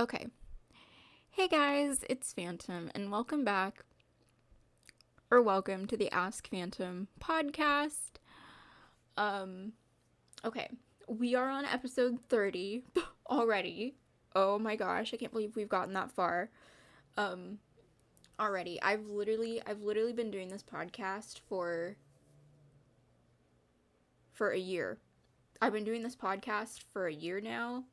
Okay. Hey guys, it's Phantom, and welcome back, or welcome to the Ask Phantom podcast. Okay. We are on episode 30 already. Oh my gosh, I can't believe we've gotten that far. Already. I've literally been doing this podcast for a year. I've been doing this podcast for a year now,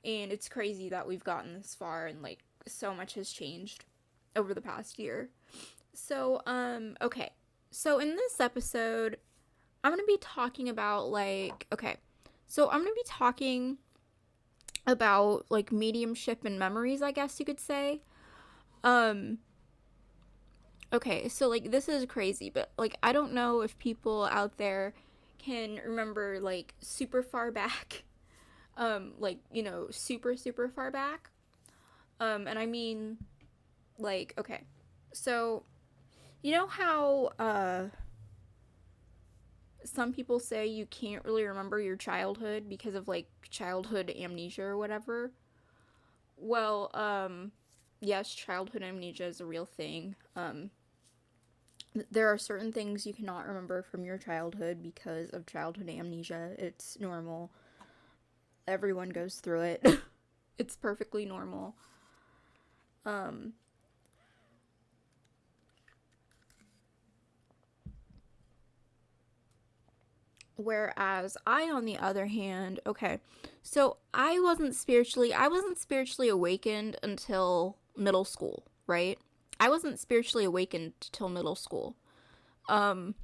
and it's crazy that we've gotten this far and like so much has changed over the past year. So, okay. So in this episode, I'm going to be talking about I'm going to be talking about like mediumship and memories, I guess you could say. Um okay, so like this is crazy, but like I don't know if people out there can remember like super far back. Super far back. And I mean like okay. So, you know how some people say you can't really remember your childhood because of like childhood amnesia or whatever? Well, yes, childhood amnesia is a real thing. There are certain things you cannot remember from your childhood because of childhood amnesia. It's normal. Everyone goes through it. It's perfectly normal. Um, Whereas I, on the other hand, okay, so I wasn't spiritually awakened until middle school, right? I wasn't spiritually awakened till middle school. Um,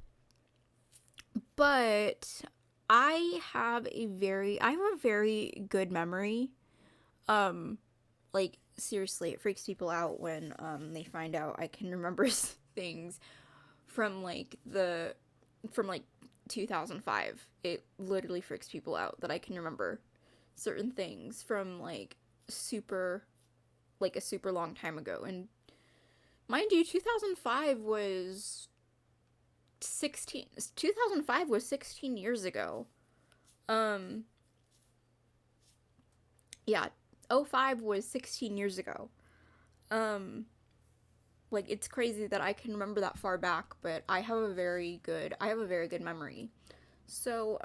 but I have a very good memory. Um, like seriously, it freaks people out when they find out I can remember things from from like 2005. It literally freaks people out that I can remember certain things from a super long time ago. And mind you, 2005 was 16 years ago. Um yeah, '05 was 16 years ago. Um like it's crazy that I can remember that far back, but I have a very good memory. So,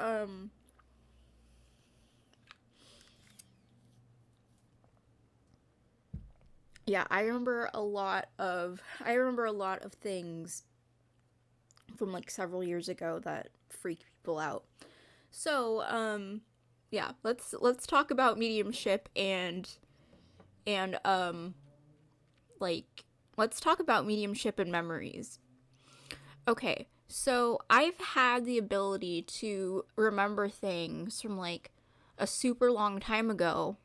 yeah, I remember a lot of things from like several years ago that freak people out. So, yeah, let's talk about mediumship and like let's talk about mediumship and memories. Okay, so I've had the ability to remember things from like a super long time ago.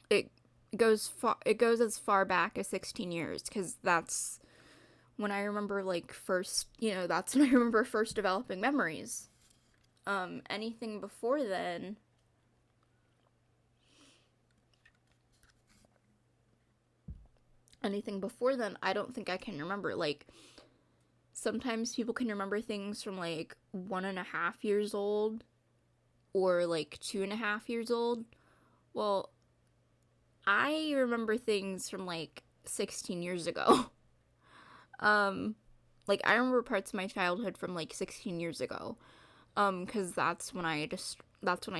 It it goes as far back as 16 years cuz that's when I remember that's when I remember first developing memories. Anything before then, I don't think I can remember. Like, sometimes people can remember things from like 1.5 years old or like 2.5 years old. Well, I remember things from like 16 years ago. Like, I remember parts of my childhood from like 16 years ago. Because that's when I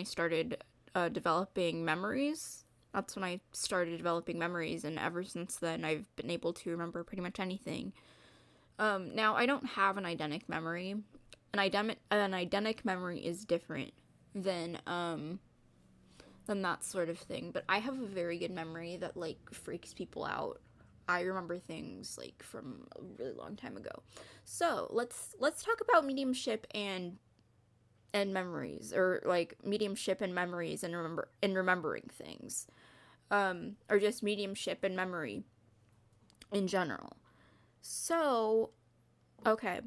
started developing memories. That's when I started developing memories, and ever since then, I've been able to remember pretty much anything. Now I don't have an eidetic memory. An eidetic memory is different than that sort of thing. But I have a very good memory that like freaks people out. I remember things like from a really long time ago. So let's talk about mediumship and memories, or like mediumship and memories, and remembering things, or just mediumship and memory in general. So, okay.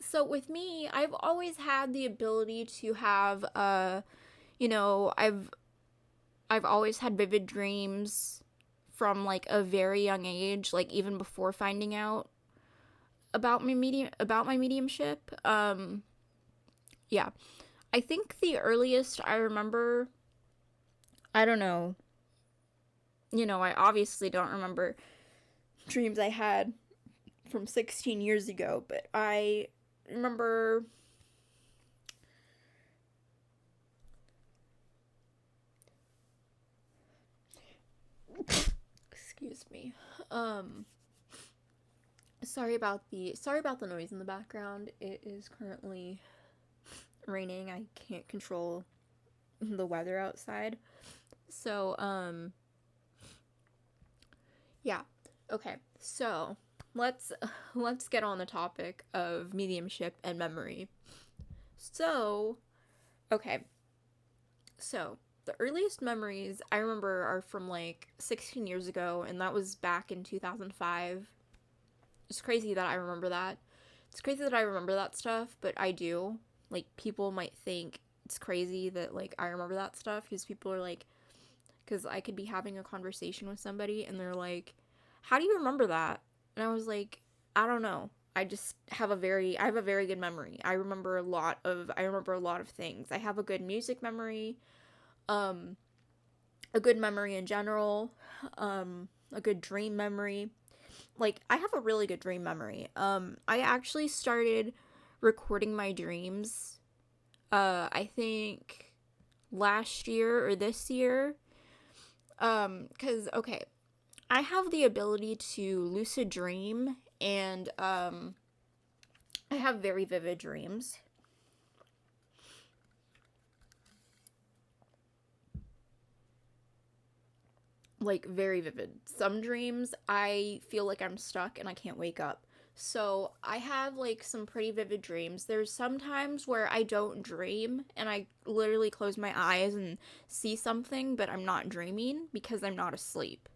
So with me, I've always had the ability to have you know, I've always had vivid dreams from like a very young age, like even before finding out about my mediumship. Yeah. I think the earliest I remember, I don't know, I obviously don't remember dreams I had from 16 years ago, but I remember excuse me. Um sorry about the noise in the background. It is currently raining. I can't control the weather outside. So, yeah. Okay. So, let's let's get on the topic of mediumship and memory. So, okay. So, the earliest memories I remember are from like 16 years ago, and that was back in 2005. It's crazy that I remember that. It's crazy that I remember that stuff, but I do. Like, people might think it's crazy that, like, I remember that stuff, because people are like, because I could be having a conversation with somebody, and they're like, how do you remember that? And I was like, I don't know. I have a very good memory. I remember a lot of things. I have a good music memory, um, a good memory in general, a good dream memory. Like, I have a really good dream memory. I actually started recording my dreams, I think last year or this year. Cause, okay, I have the ability to lucid dream, and, I have very vivid dreams. Like, very vivid. Some dreams, I feel like I'm stuck and I can't wake up. So, I have, like, some pretty vivid dreams. There's some times where I don't dream and I literally close my eyes and see something, but I'm not dreaming because I'm not asleep.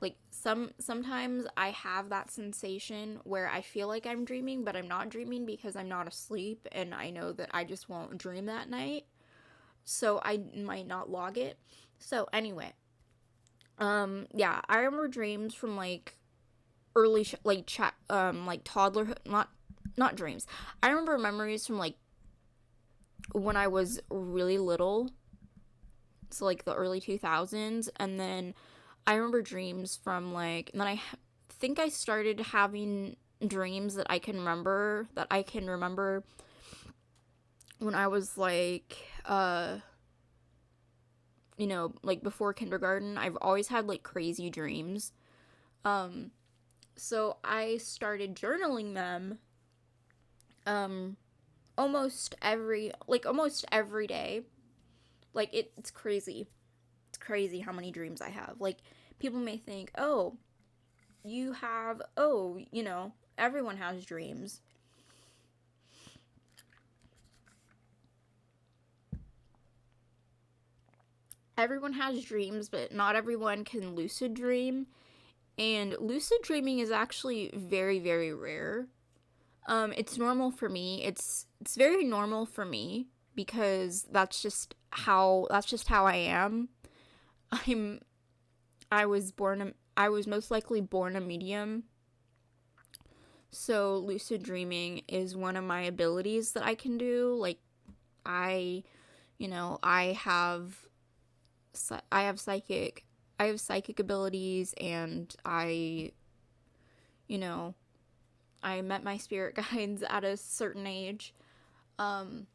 Like, sometimes I have that sensation where I feel like I'm dreaming, but I'm not dreaming because I'm not asleep, and I know that I just won't dream that night. So, I might not log it. So, anyway, yeah, I remember dreams from like like toddlerhood, not dreams. I remember memories from like when I was really little, so like the early 2000s, and then I remember dreams from like, and then think I started having dreams that I can remember when I was like like before kindergarten. I've always had like crazy dreams. Um so I started journaling them um almost every day. Like, it's crazy. It's crazy how many dreams I have. Like, people may think, "Oh, everyone has dreams." Everyone has dreams, but not everyone can lucid dream. And lucid dreaming is actually very, very rare. It's normal for me. It's very normal for me because that's just how I am. I'm I was most likely born a medium. So lucid dreaming is one of my abilities that I can do. Like, I, I have I have psychic I have psychic abilities, and you know, I met my spirit guides at a certain age. Um,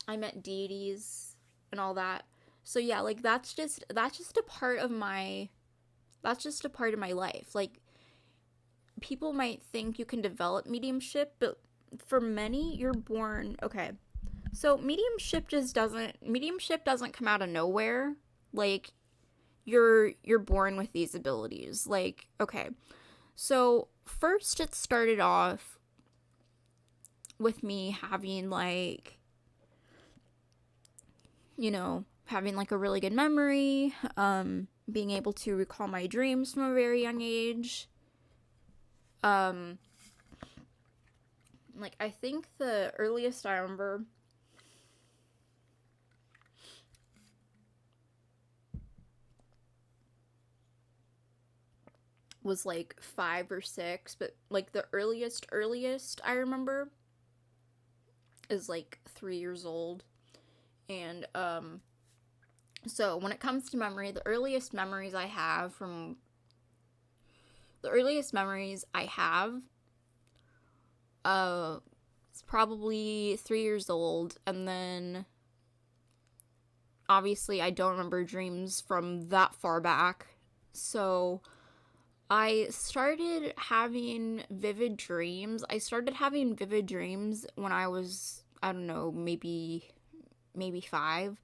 I met deities and all that. So yeah, like, that's just a part of my life. Like, people might think you can develop mediumship, but for many, you're born. Okay, so mediumship doesn't come out of nowhere. Like, you're born with these abilities. Like, okay, so first it started off with me having like, having like a really good memory, being able to recall my dreams from a very young age. Um, like, I think the earliest I remember was like 5 or 6, but like the earliest I remember is like 3 years old. And So when it comes to memory, the earliest memories I have from the earliest memories I have it's probably 3 years old, and then obviously I don't remember dreams from that far back. So I started having vivid dreams. I started having vivid dreams when I was, I don't know, maybe 5.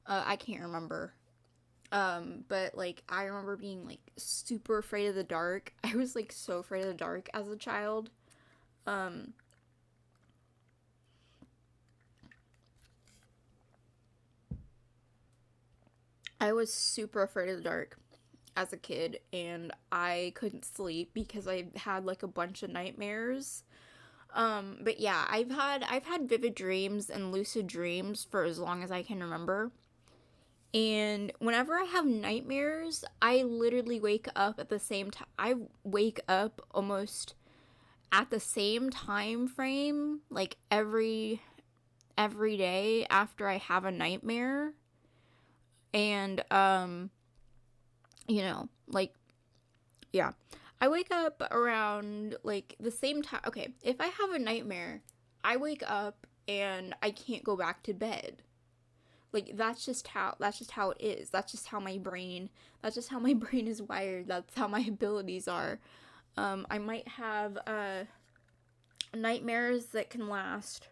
I can't remember. But like I remember being like super afraid of the dark. I was like so afraid of the dark as a child. Um I was super afraid of the dark as a kid, and I couldn't sleep because I had like a bunch of nightmares. But yeah, I've had vivid dreams and lucid dreams for as long as I can remember. And whenever I have nightmares, I literally wake up at the same time. I wake up almost at the same time frame, like every day after I have a nightmare. And like, yeah. I wake up around like the same time. Okay, if I have a nightmare, I wake up and I can't go back to bed. Like that's just how it is. That's just how my brain is wired. That's how my abilities are. I might have nightmares that can last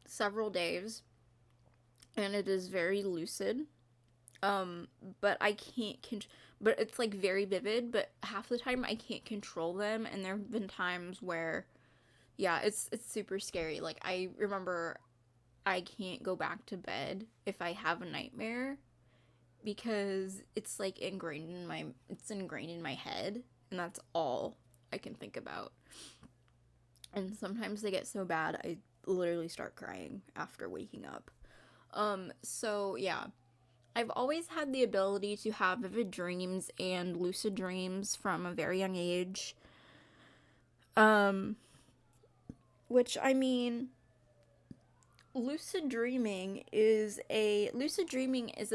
several days, and it is very lucid. Um, but I can't but it's like very vivid, but half the time I can't control them, and there have been times where yeah, it's super scary. Like I remember I can't go back to bed if I have a nightmare because it's like ingrained in my head, and that's all I can think about. And sometimes they get so bad I literally start crying after waking up. So yeah, I've always had the ability to have vivid dreams and lucid dreams from a very young age. Um, which I mean, lucid dreaming is a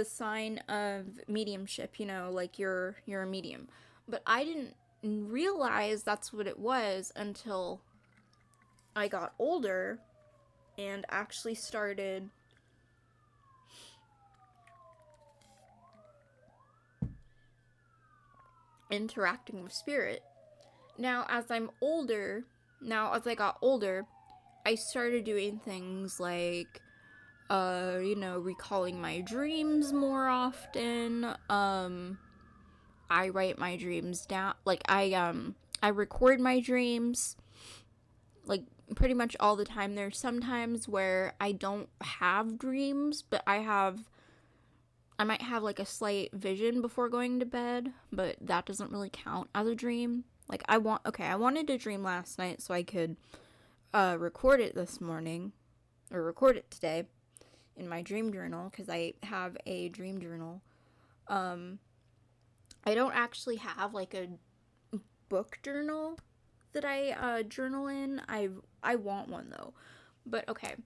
sign of mediumship, like you're a medium. But I didn't realize that's what it was until I got older and actually started interacting with spirit. Now, as I got older, I started doing things like, recalling my dreams more often. I write my dreams down. Like, I record my dreams, like, pretty much all the time. There's sometimes where I don't have dreams, but I might have like a slight vision before going to bed, but that doesn't really count as a dream. Like I wanted to dream last night so I could record it this morning or record it today in my dream journal because I have a dream journal. Um, I don't actually have like a book journal that I journal in. I want one though. But okay,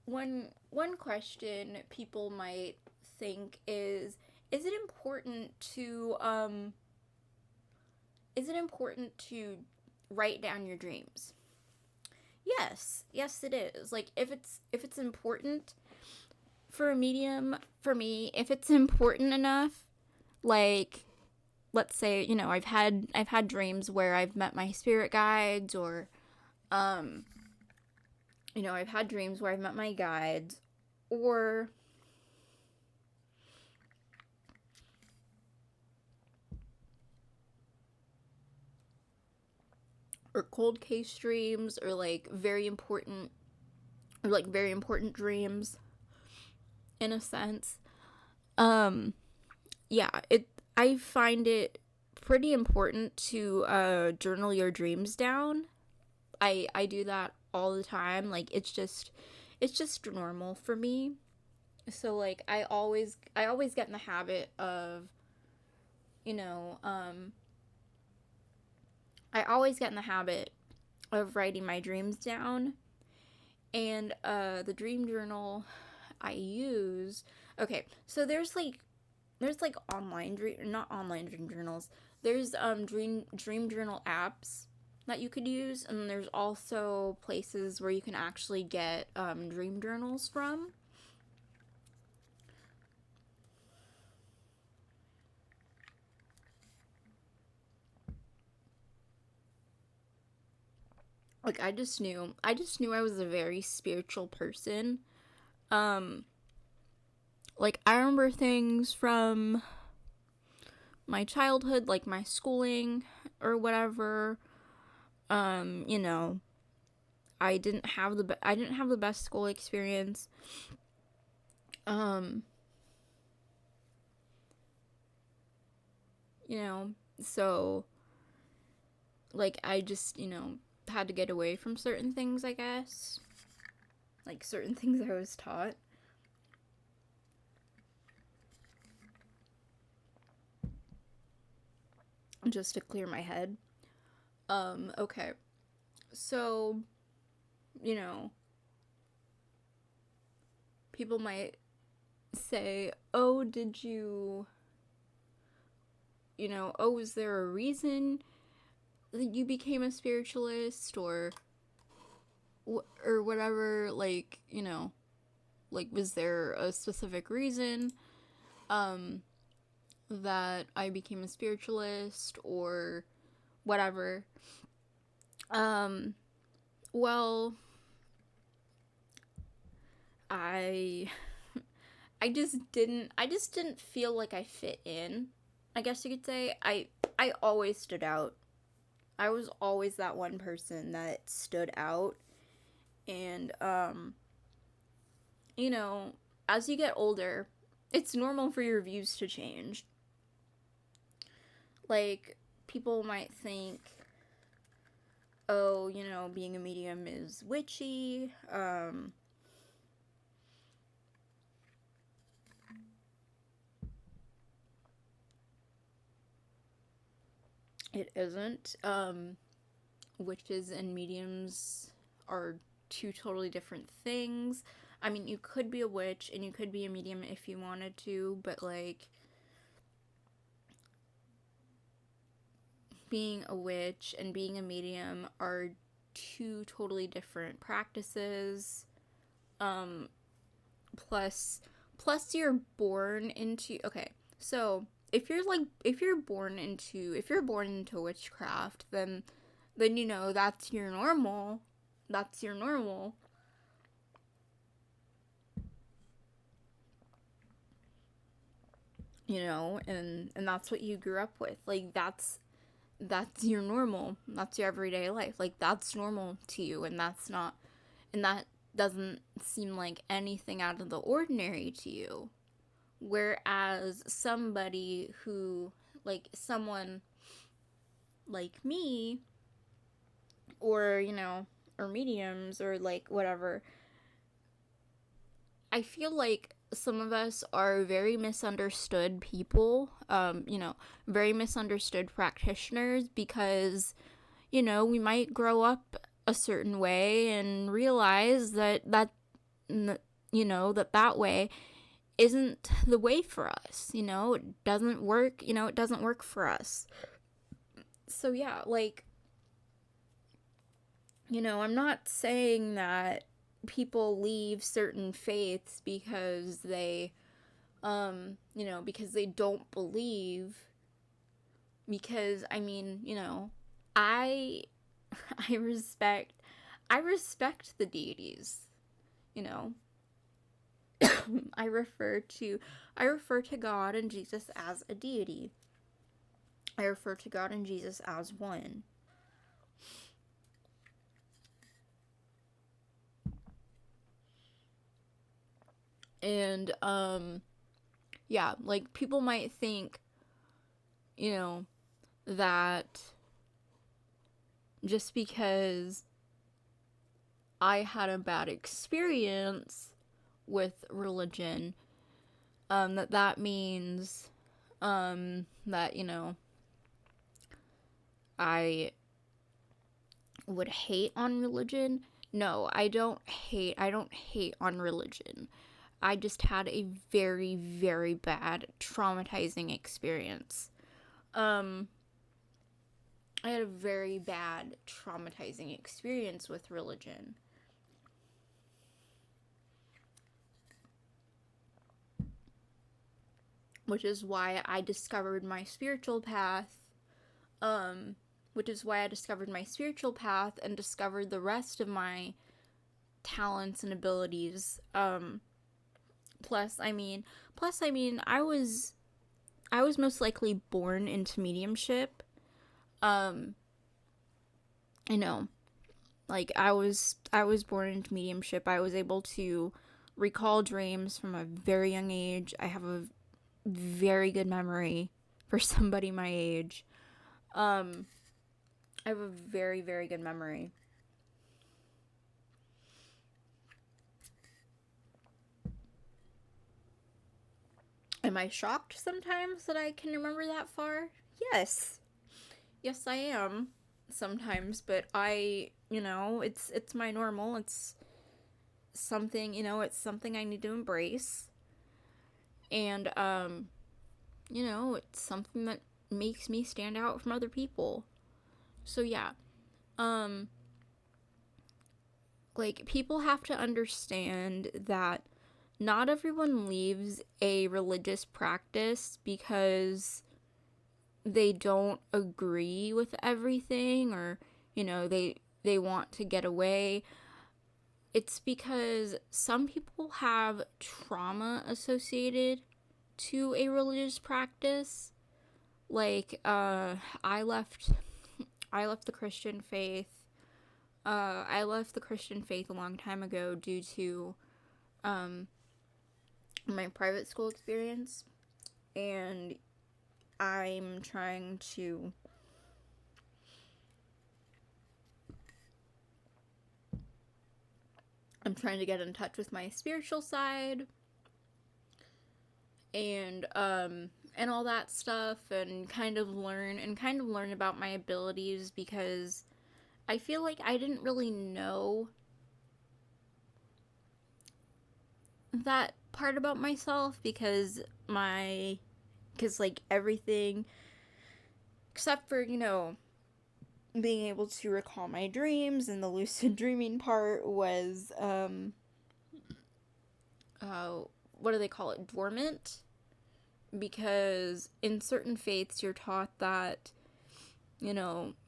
one question people might think is it important to write down your dreams? Yes, it is. Like if it's important for a medium, for me, if it's important enough, like let's say, I've had dreams where I've met my spirit guides, or um I've had dreams where I've met my guides, or cold case dreams, or like very important dreams in a sense. Um yeah, I find it pretty important to journal your dreams down. I do that all the time. Like it's just normal for me. So like I always get in the habit of you know I always get in the habit of writing my dreams down. And the dream journal I use, okay, so there's like online dream, not online dream journals. There's dream journal apps that you could use, and there's also places where you can actually get dream journals from. Like I just knew I was a very spiritual person. Um like I remember things from my childhood, like my schooling or whatever. You know, I didn't have the best school experience. Um, you know, so like I just, had to get away from certain things, I guess. Like certain things I was taught. Just to clear my head. Okay. So, you know, people might say, "Oh, did you, oh, is there a reason that you became a spiritualist or whatever, like, like was there a specific reason that I became a spiritualist or whatever?" Um well, I I just didn't feel like I fit in. I guess you could say I always stood out. I was always that one person that stood out. And you know, as you get older, it's normal for your views to change. Like, people might think, oh, being a medium is witchy. It isn't. Witches and mediums are two totally different things. I mean, you could be a witch and you could be a medium if you wanted to, but like being a witch and being a medium are two totally different practices. Um plus plus you're born into, okay. So, if you're born into witchcraft, then that's your normal. That's your normal. And that's what you grew up with. Like, that's your normal. That's your everyday life. Like, that's normal to you, and that doesn't seem like anything out of the ordinary to you. Whereas someone like me, or, or mediums, or like whatever, I feel like some of us are very misunderstood people, very misunderstood practitioners, because, we might grow up a certain way and realize that way isn't the way for us. It doesn't work. It doesn't work for us. So yeah, like, I'm not saying that people leave certain faiths because because they don't believe. Because, I mean, I I respect I respect the deities, you know. I refer to I refer to God and Jesus as a deity. I refer to God and Jesus as one. And yeah, like, people might think, you know, that just because I had a bad experience with religion, that means that, I would hate on religion. No, I don't hate on religion. I just had a very, very bad traumatizing experience. Um I had a very bad traumatizing experience with religion. Which is why I discovered my spiritual path. Um which is why I discovered my spiritual path and discovered the rest of my talents and abilities. Plus, I mean, I was most likely born into mediumship. Um, I know, like I was born into mediumship. I was able to recall dreams from a very young age. I have a very good memory for somebody my age. Um, I have a very, very good memory. Am I shocked sometimes that I can remember that far? Yes. Yes, I am sometimes, but it's my normal. It's something, it's something I need to embrace. And it's something that makes me stand out from other people. So yeah. Um like people have to understand that not everyone leaves a religious practice because they don't agree with everything, or they want to get away. It's because some people have trauma associated to a religious practice. Like I left the Christian faith. I left the Christian faith a long time ago due to my private school experience, and I'm trying to get in touch with my spiritual side and all that stuff, and kind of learn about my abilities, because I feel like I didn't really know that part about myself, because like everything except for, being able to recall my dreams, and the lucid dreaming part was what do they call it, dormant, because in certain faiths you're taught that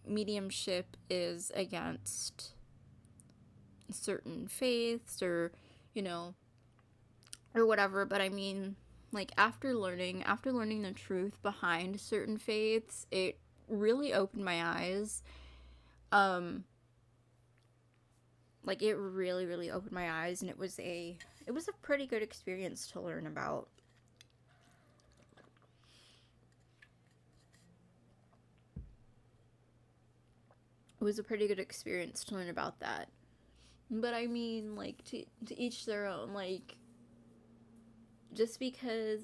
mediumship is against certain faiths, or or whatever. But I mean, like after learning the truth behind certain faiths, it really opened my eyes. Like it really, really opened my eyes, and it was a pretty good experience to learn about. It was a pretty good experience to learn about that. But I mean, like, to each their own. Like, just because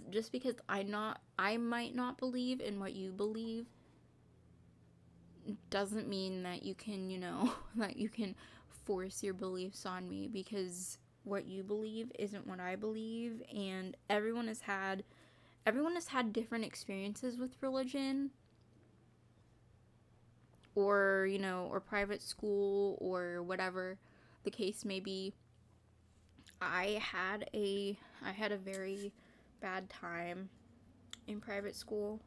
I might not believe in what you believe doesn't mean that you can, that you can force your beliefs on me, because what you believe isn't what I believe, and everyone has had different experiences with religion, or or private school, or whatever the case may be. I had a very bad time in private school.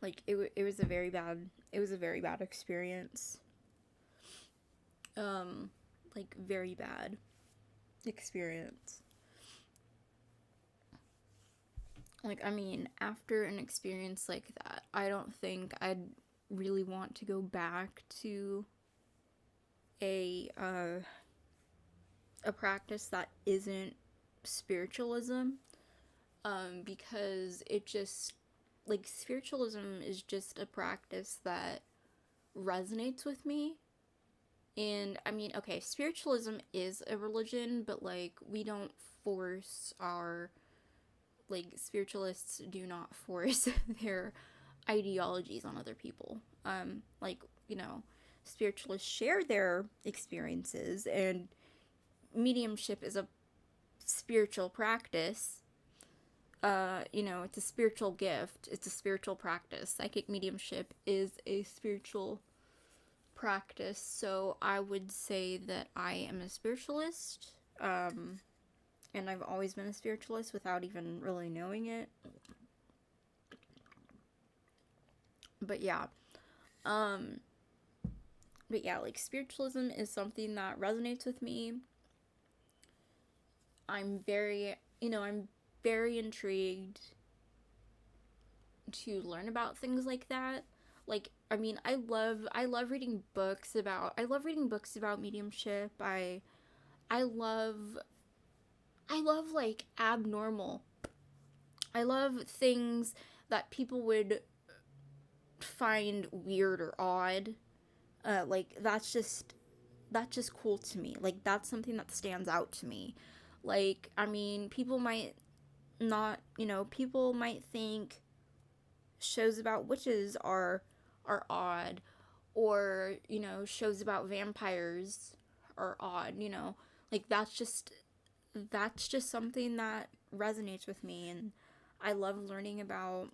Like it was a very bad experience. Like very bad experience. Like, I mean, after an experience like that, I don't think I'd really want to go back to a practice that isn't spiritualism, because it just, like, spiritualism is just a practice that resonates with me. And I mean, okay, spiritualism is a religion, but like we don't force our, like, spiritualists do not force their ideologies on other people. Like, you know, spiritualists share their experiences, and mediumship is a spiritual practice. You know, it's a spiritual gift, it's a spiritual practice. Psychic mediumship is a spiritual practice, so I would say that I am a spiritualist. And I've always been a spiritualist without even really knowing it. But yeah. But yeah, like, spiritualism is something that resonates with me. I'm very intrigued to learn about things like that. Like, I mean, I love reading books about mediumship. I love like abnormal. I love things that people would find weird or odd. Like, that's just cool to me. Like, that's something that stands out to me. Like, I mean, people might not, people might think shows about witches are odd, or, shows about vampires are odd, like, that's just something that resonates with me. And I love learning about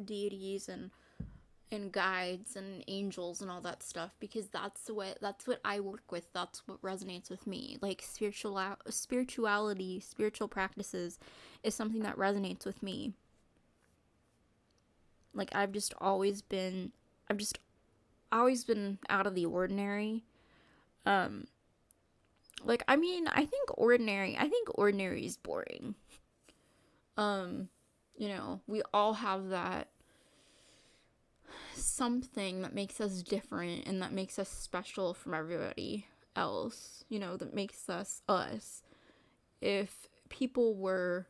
deities and guides and angels and all that stuff, because that's what I work with. That's what resonates with me. Like, spirituality, spiritual practices is something that resonates with me. Like, I've just always been out of the ordinary. Like, I mean, I think ordinary is boring. We all have that something that makes us different and that makes us special from everybody else, that makes us us. If people were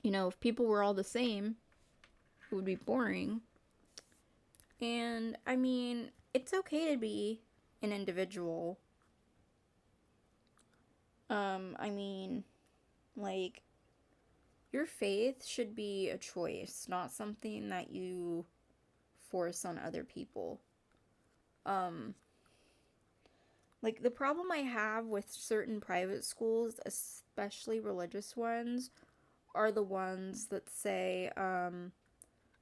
all the same, it would be boring. And I mean, it's okay to be an individual. I mean, like, your faith should be a choice, not something that you force on other people. Like, the problem I have with certain private schools, especially religious ones, are the ones that say,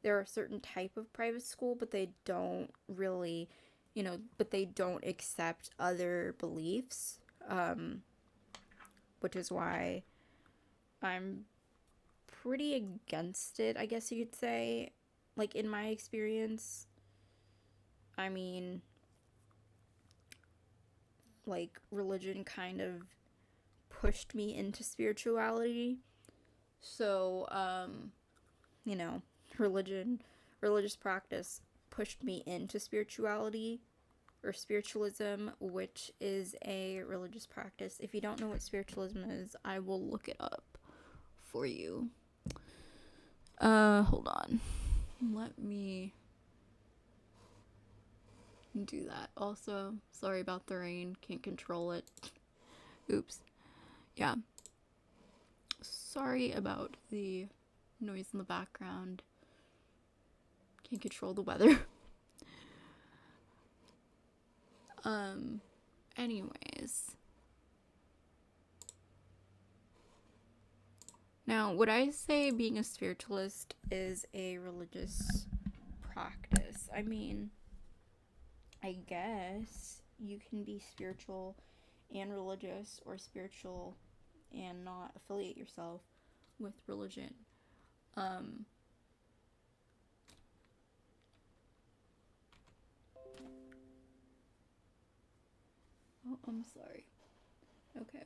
they're a certain type of private school, but they don't really, but they don't accept other beliefs, which is why I'm pretty against it, I guess you could say. Like, in my experience, I mean, like, religion kind of pushed me into spirituality. So, religious practice pushed me into spirituality, or spiritualism, which is a religious practice. If you don't know what spiritualism is, I will look it up for you. Hold on. Let me do that. Also, sorry about the rain. Can't control it. Oops. Yeah. Sorry about the noise in the background. Can't control the weather. Anyways. Now, would I say being a spiritualist is a religious practice? I mean, I guess you can be spiritual and religious, or spiritual and not affiliate yourself with religion. Oh, I'm sorry. Okay.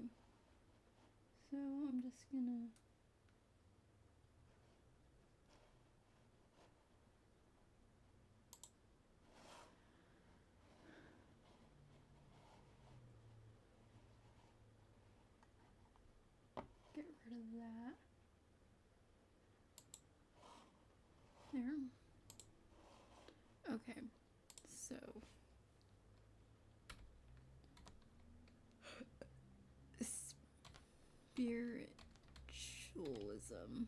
So I'm just gonna get rid of that. There. Okay. So spirit Spiritualism.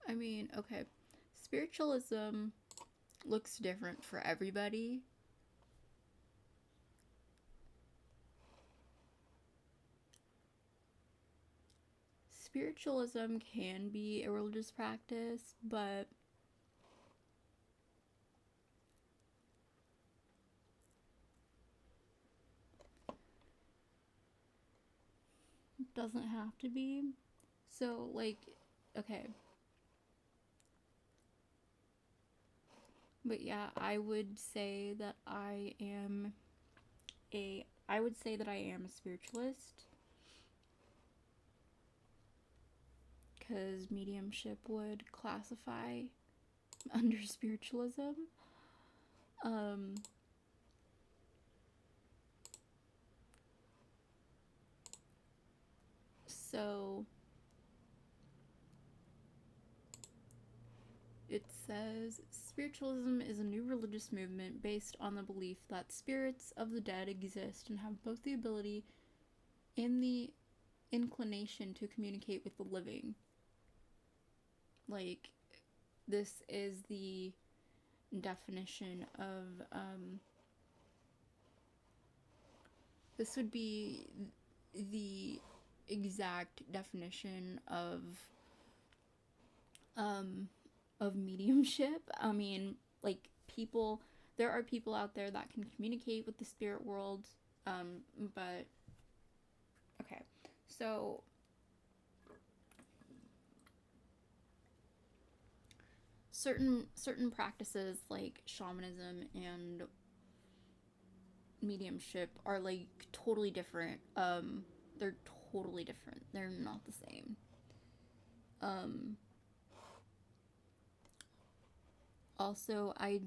I mean, okay. Spiritualism looks different for everybody. Spiritualism can be a religious practice, but it doesn't have to be. So, like, okay. But yeah, I would say that I am a spiritualist, because mediumship would classify under spiritualism. So it says spiritualism is a new religious movement based on the belief that spirits of the dead exist and have both the ability and the inclination to communicate with the living. Like, this is the definition of this would be the exact definition of mediumship. I mean, like, there are people out there that can communicate with the spirit world, but okay. So certain practices like shamanism and mediumship are like totally different. They're totally different. They're not the same. Also, I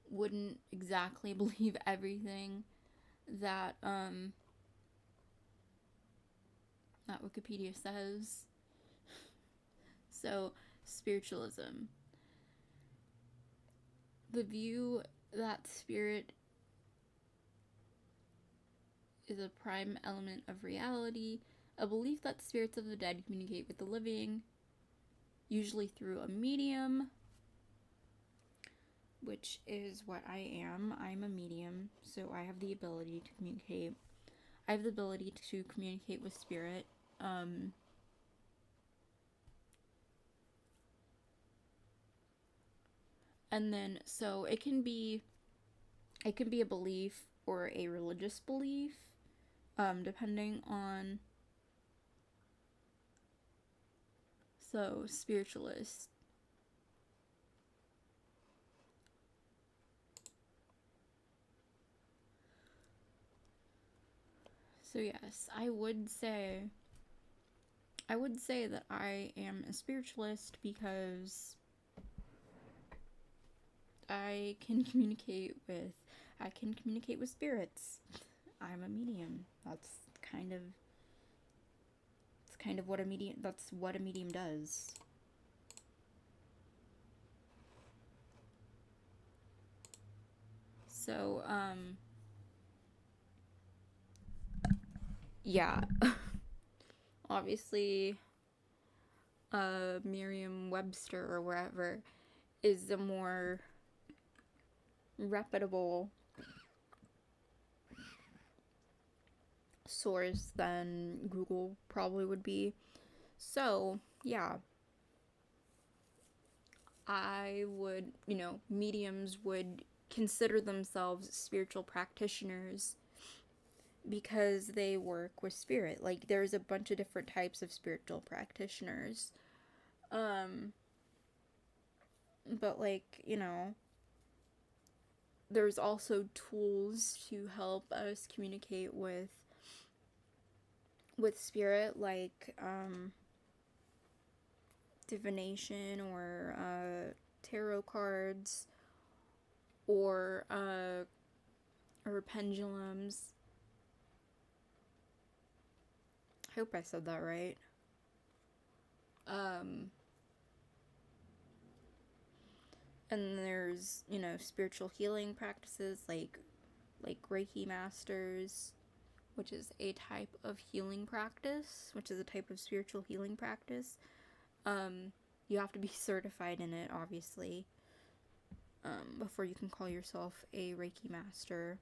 wouldn't exactly believe everything that that Wikipedia says. So, spiritualism. The view that spirit is a prime element of reality, a belief that spirits of the dead communicate with the living, usually through a medium, which is what I am. I'm a medium, so I have the ability to communicate. I have the ability to communicate with spirit. And then, so it can be a belief or a religious belief, depending on. So, spiritualist. So yes, I would say that I am a spiritualist because I can communicate with spirits. I'm a medium. That's kind of what a medium does. So, yeah. Obviously, Merriam-Webster or wherever is a more reputable source than Google probably would be. So, yeah. Mediums would consider themselves spiritual practitioners because they work with spirit. Like, there's a bunch of different types of spiritual practitioners. But, like, there's also tools to help us communicate with spirit, like divination or tarot cards or pendulums. I hope I said that right. And there's spiritual healing practices like like Reiki masters, which is a type of healing practice, which is a type of spiritual healing practice. You have to be certified in it, obviously, before you can call yourself a Reiki master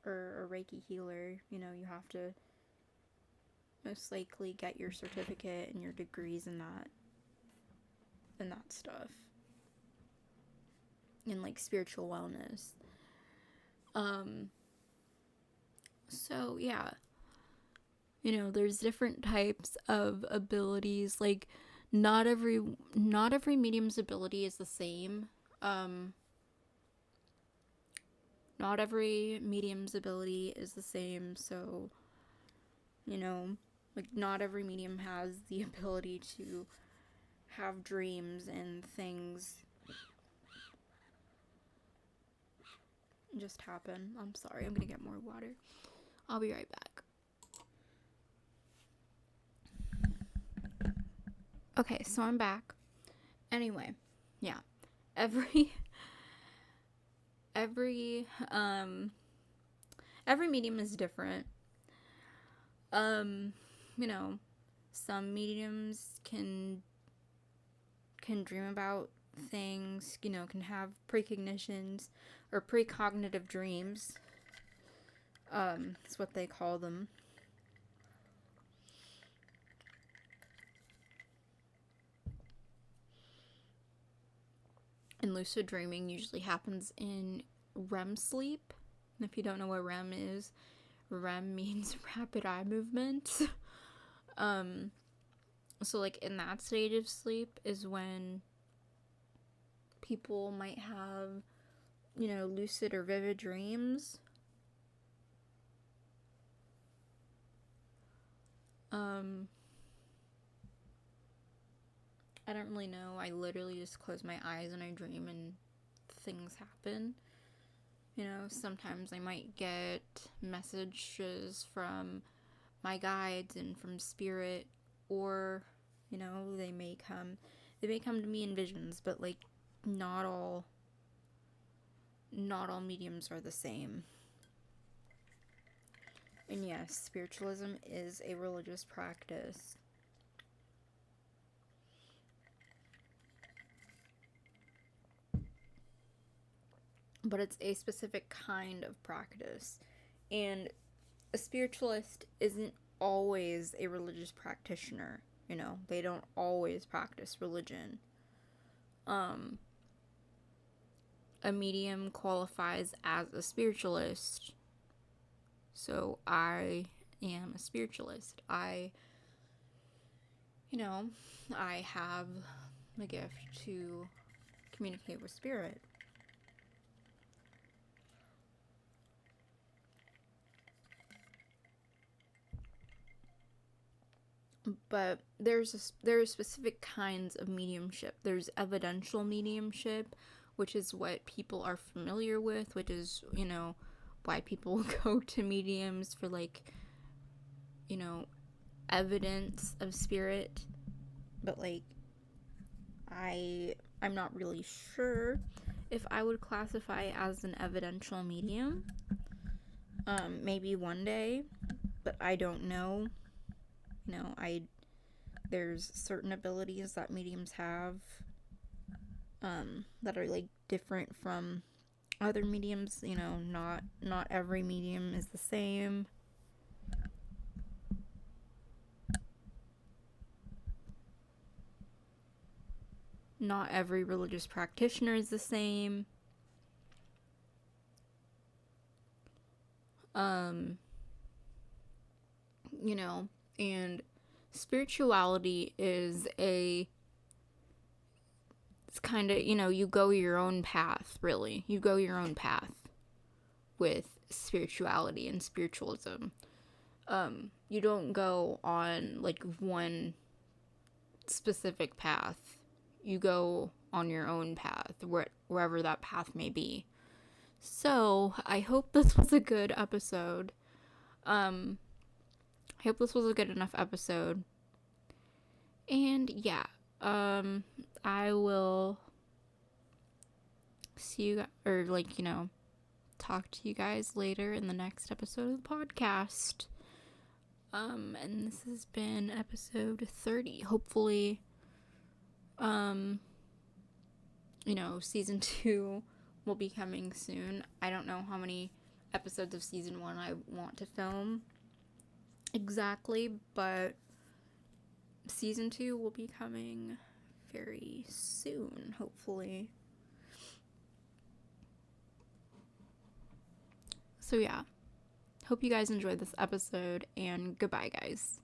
or a Reiki healer. You know, you have to most likely get your certificate and your degrees in that stuff. In like spiritual wellness. So yeah. You know, there's different types of abilities. Like not every medium's ability is the same. Not every medium's ability is the same, so you know, like not every medium has the ability to have dreams and things just happen. I'm sorry, I'm gonna get more water. I'll be right back. Okay, so I'm back. Anyway, yeah. Every medium is different. You know, some mediums can dream about things, you know, can have precognitions or precognitive dreams. That's what they call them. And lucid dreaming usually happens in REM sleep. And if you don't know what REM is, REM means rapid eye movement. So like in that stage of sleep is when people might have, you know, lucid or vivid dreams. I don't really know. I literally just close my eyes and I dream and things happen. You know, sometimes I might get messages from my guides and from spirit, or, you know, they may come to me in visions, but like not all mediums are the same. And yes, spiritualism is a religious practice. But it's a specific kind of practice. And a spiritualist isn't always a religious practitioner. You know, they don't always practice religion. A medium qualifies as a spiritualist. So I am a spiritualist. I have the gift to communicate with spirit. But there are specific kinds of mediumship. There's evidential mediumship, which is what people are familiar with, which is, you know, why people go to mediums for, like, you know, evidence of spirit. But like I'm not really sure if I would classify as an evidential medium. Maybe one day, but I don't know. You know, there's certain abilities that mediums have that are like different from other mediums. You know, not every medium is the same. Not every religious practitioner is the same. You know, and spirituality is it's kind of, you know, you go your own path, really. You go your own path with spirituality and spiritualism. You don't go on, like, one specific path. You go on your own path, wherever that path may be. So, I hope this was a good episode. I hope this was a good enough episode. And yeah, I will see you, or like, you know, talk to you guys later in the next episode of the podcast. And this has been episode 30. Hopefully, season 2 will be coming soon. I don't know how many episodes of season 1 I want to film exactly, but season 2 will be coming very soon, hopefully. So yeah, hope you guys enjoyed this episode, and goodbye, guys.